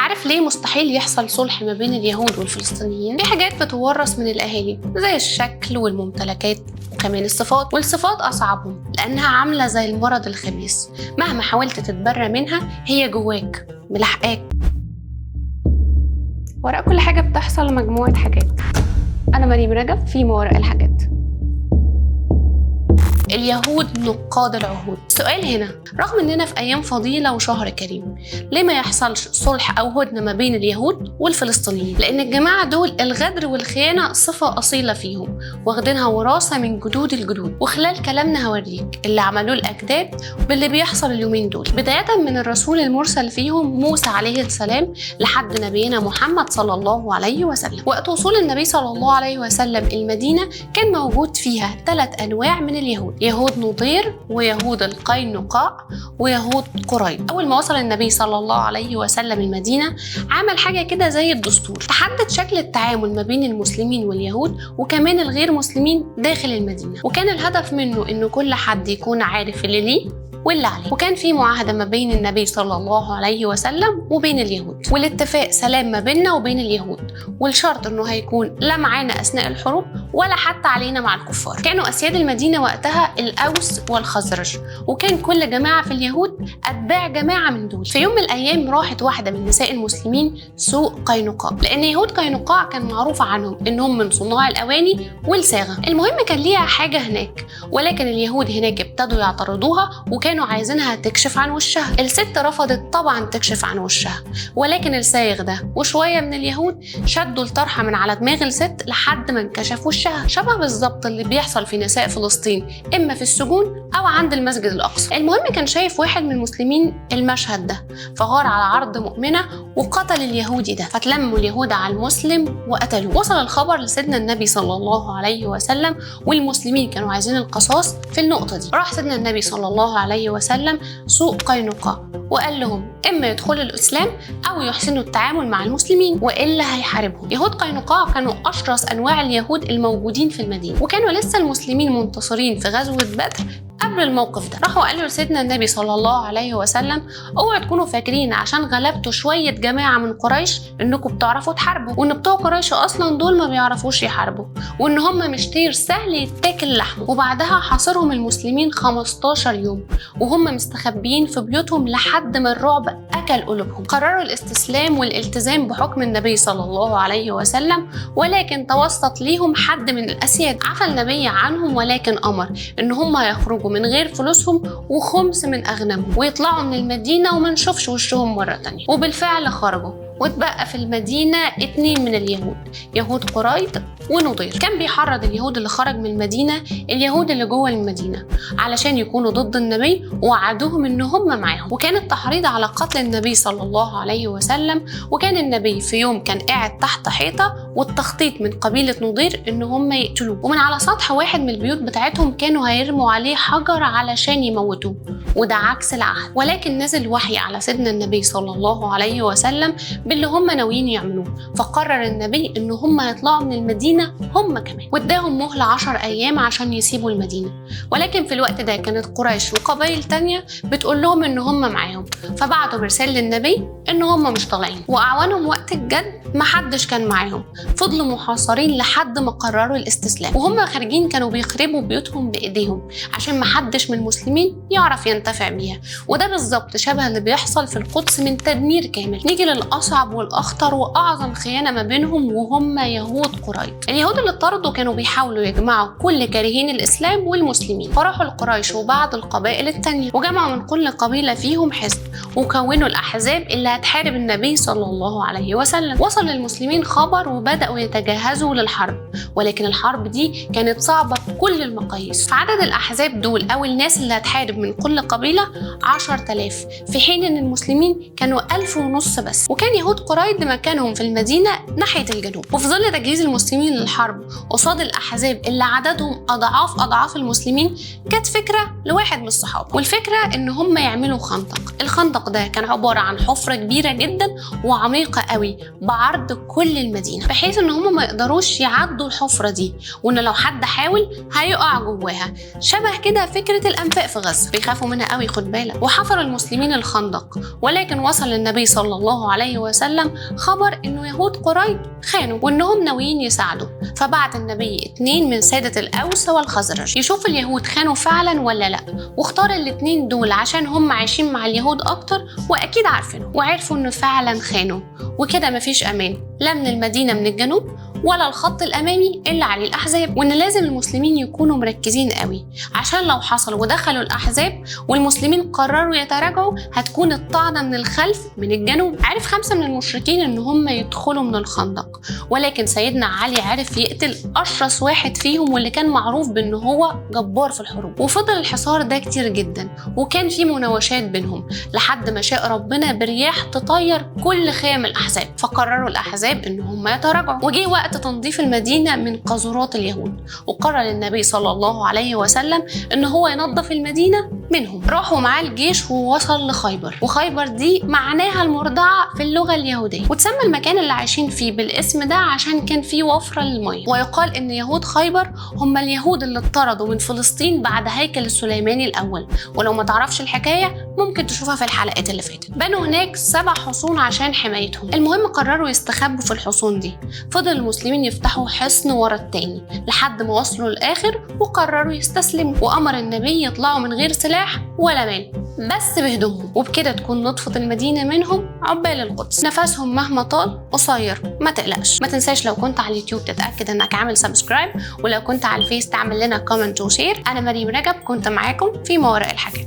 عارف ليه مستحيل يحصل صلح ما بين اليهود والفلسطينيين؟ في حاجات بتورث من الأهالي زي الشكل والممتلكات وكمان الصفات، والصفات أصعبهم لأنها عاملة زي المرض الخبيث، مهما حاولت تتبرى منها هي جواك ملحقاك. وراء كل حاجة بتحصل مجموعة حاجات. أنا مريم رجب في ما وراء الحاجات. اليهود نقاد العهود. السؤال هنا، رغم اننا في ايام فضيله وشهر كريم، ليه ما يحصلش صلح او هدنه ما بين اليهود والفلسطينيين؟ لان الجماعه دول الغدر والخيانه صفه اصيله فيهم، واخدينها وراثه من جدود الجدود. وخلال كلامنا هوريك اللي عملوه الاجداد باللي بيحصل اليومين دول، بدايه من الرسول المرسل فيهم موسى عليه السلام لحد نبينا محمد صلى الله عليه وسلم. وقت وصول النبي صلى الله عليه وسلم المدينه كان موجود فيها 3 انواع من اليهود: يهود نضير، ويهود القينقاع، ويهود قريظ. اول ما وصل النبي صلى الله عليه وسلم المدينه عمل حاجه كده زي الدستور، تحدد شكل التعامل ما بين المسلمين واليهود وكمان الغير مسلمين داخل المدينه، وكان الهدف منه انه كل حد يكون عارف اللي ليه واللي عليه. وكان في معاهده ما بين النبي صلى الله عليه وسلم وبين اليهود، والاتفاق سلام ما بيننا وبين اليهود، والشرط انه هيكون لا معانا اثناء الحروب ولا حتى علينا مع الكفار. كانوا اسياد المدينه وقتها الاوس والخزرج، وكان كل جماعه في اليهود اتباع جماعه من دول. في يوم من الايام راحت واحده من نساء المسلمين سوق قينقاع، لان يهود قينقاع كان معروف عنهم انهم من صناع الاواني والصاغه. المهم كان ليها حاجه هناك، ولكن اليهود هناك ابتدوا يعترضوها وكانوا عايزينها تكشف عن وشها. الست رفضت طبعا تكشف عن وشها، ولكن الصايغ ده وشويه من اليهود شدوا الطرحه من على دماغ الست لحد ما انكشف وشها، شبه بالظبط اللي بيحصل في نساء فلسطين اما في السجون او عند المسجد الاقصى. المهم كان شايف واحد من المسلمين المشهد ده، فغار على عرض مؤمنه وقتل اليهودي ده، فتلموا اليهود على المسلم وقتلوه. وصل الخبر لسيدنا النبي صلى الله عليه وسلم، والمسلمين كانوا عايزين القصاص في النقطه دي. راح سيدنا النبي صلى الله عليه وسلم سوق قينقاع وقال لهم اما يدخلوا الاسلام او يحسنوا التعامل مع المسلمين والا هيحاربهم. يهود قينقاع كانوا اشرس انواع اليهود الموجودين في المدينه، وكانوا لسه المسلمين منتصرين في غزوه بدر. قبل الموقف ده راحوا قالوا لسيدنا النبي صلى الله عليه وسلم اوعوا تكونوا فاكرين عشان غلبتوا شويه جماعه من قريش انكم بتعرفوا تحاربوا، وان بتوع قريش اصلا دول ما بيعرفوش يحاربوا، وان هم مش طير سهل يتاكل لحمه. وبعدها حاصرهم المسلمين 15 يوم وهم مستخبيين في بيوتهم لحد ما الرعب اكل قلوبهم. قرروا الاستسلام والالتزام بحكم النبي صلى الله عليه وسلم، ولكن توسط ليهم حد من الاسياد. عفى النبي عنهم ولكن امر ان هم يخرجوا من غير فلوسهم وخمس من اغنامهم ويطلعوا من المدينه وما نشوفش وشهم مره تانية. وبالفعل خرجوا، واتبقى في المدينة 2 من اليهود، يهود قريظ ونضير. كان بيحرض اليهود اللي خرج من المدينة اليهود اللي جوه المدينة علشان يكونوا ضد النبي، ووعدوهم ان هم معاهم. وكان التحريض على قتل النبي صلى الله عليه وسلم. وكان النبي في يوم كان قاعد تحت حيطة، والتخطيط من قبيلة نضير ان هم يقتلوه، ومن على سطح واحد من البيوت بتاعتهم كانوا هيرموا عليه حجر علشان يموتوه، وده عكس العهد. ولكن نزل وحي على سيدنا النبي صلى الله عليه وسلم باللي هم ناويين يعملوه، فقرر النبي ان هم يطلعوا من المدينه هم كمان، واداهم مهله 10 ايام عشان يسيبوا المدينه. ولكن في الوقت ده كانت قريش وقبائل تانية بتقول لهم ان هم معاهم، فبعتوا برسالة للنبي ان هم مش طالعين. واعوانهم وقت الجد محدش كان معاهم، فضلوا محاصرين لحد ما قرروا الاستسلام. وهم خارجين كانوا بيخربوا بيوتهم بايديهم عشان محدش من المسلمين يعرف ينتفع بيها. وده بالظبط شبه اللي بيحصل في القدس من تدمير كامل. نيجي للاصعب والاخطر واعظم خيانه ما بينهم، وهم يهود قريظ. اليهود اللي اطردوا كانوا بيحاولوا يجمعوا كل كارهين الاسلام والمسلمين، فراحوا القريش وبعض القبائل التانية وجمعوا من كل قبيله فيهم حزب، وكونوا الاحزاب اللي هتحارب النبي صلى الله عليه وسلم. وصل للمسلمين خبر وبداوا يتجهزوا للحرب، ولكن الحرب دي كانت صعبه بكل المقاييس. عدد الاحزاب دول او الناس اللي هتحارب من كل قبيله 10,000، في حين ان المسلمين كانوا 1,500 بس. وكان يهود قريظ مكانهم في المدينه ناحيه الجنوب. وفي ظل تجهيز المسلمين للحرب قصاد الاحزاب اللي عددهم اضعاف المسلمين، جت فكره لواحد من الصحابه، والفكره ان هم يعملوا خندق. الخندق ده كان عباره عن حفره كبيره جدا وعميقه قوي بعرض كل المدينه، بحيث ان هم ما يقدروش يعدوا الحفره دي، وان لو حد حاول هيقع جواها. شبه كده فكره الانفاق في غزه، بيخافوا من هنا قوي خد بالك. وحفر المسلمين الخندق، ولكن وصل للنبي صلى الله عليه وسلم خبر انه يهود قريظ خانوا وانهم ناويين يساعدوا، فبعت النبي 2 من سادة الأوس والخزرج يشوف اليهود خانوا فعلا ولا لا، واختار ال2 دول عشان هم عايشين مع اليهود اكتر واكيد عارفينه، وعرفوا انه فعلا خانوا. وكده مفيش امان لا من المدينة من الجنوب ولا الخط الأمامي اللي عليه الأحزاب، وإن لازم المسلمين يكونوا مركزين قوي عشان لو حصل ودخلوا الأحزاب والمسلمين قرروا يتراجعوا هتكون الطعنة من الخلف من الجنوب. عرف 5 من المشركين إن هم يدخلوا من الخندق، ولكن سيدنا علي عرف يقتل أشرس واحد فيهم واللي كان معروف بأن هو جبار في الحروب. وفضل الحصار ده كتير جدا، وكان في مناوشات بينهم لحد ما شاء ربنا برياح تطير كل خيام الأحزاب، فقرروا الأحزاب إن هم يتراجعوا. وجه وقت تنظيف المدينة من قاذورات اليهود، وقرر النبي صلى الله عليه وسلم إن هو ينظف المدينة منهم. راحوا معاه الجيش ووصل لخيبر، وخيبر دي معناها المرضعة في اللغة اليهودية، وتسمى المكان اللي عايشين فيه بالاسم ده عشان كان فيه وفرة للمية. ويقال إن يهود خيبر هم اليهود اللي اتطردوا من فلسطين بعد هيكل السليماني الأول، ولو ما تعرفش الحكاية ممكن تشوفها في الحلقات اللي فاتت. بنوا هناك 7 حصون عشان حمايتهم. المهم قرروا يستخبوا في الحصون دي. فضل المسلمين يفتحوا حصن ورا التاني لحد ما وصلوا للآخر وقرروا يستسلموا، وأمر النبي يطلعوا من غير سلاح ولا مال بس بهدومهم، وبكده تكون نطفت المدينة منهم عقبال القدس. نفسهم مهما طال قصير، ما تقلقش. ما تنساش لو كنت على اليوتيوب تتأكد انك عامل سبسكرايب، ولو كنت على الفيس تعمل لنا كومنت وشير. انا مريم رجب كنت معاكم في ما وراء الحكاية.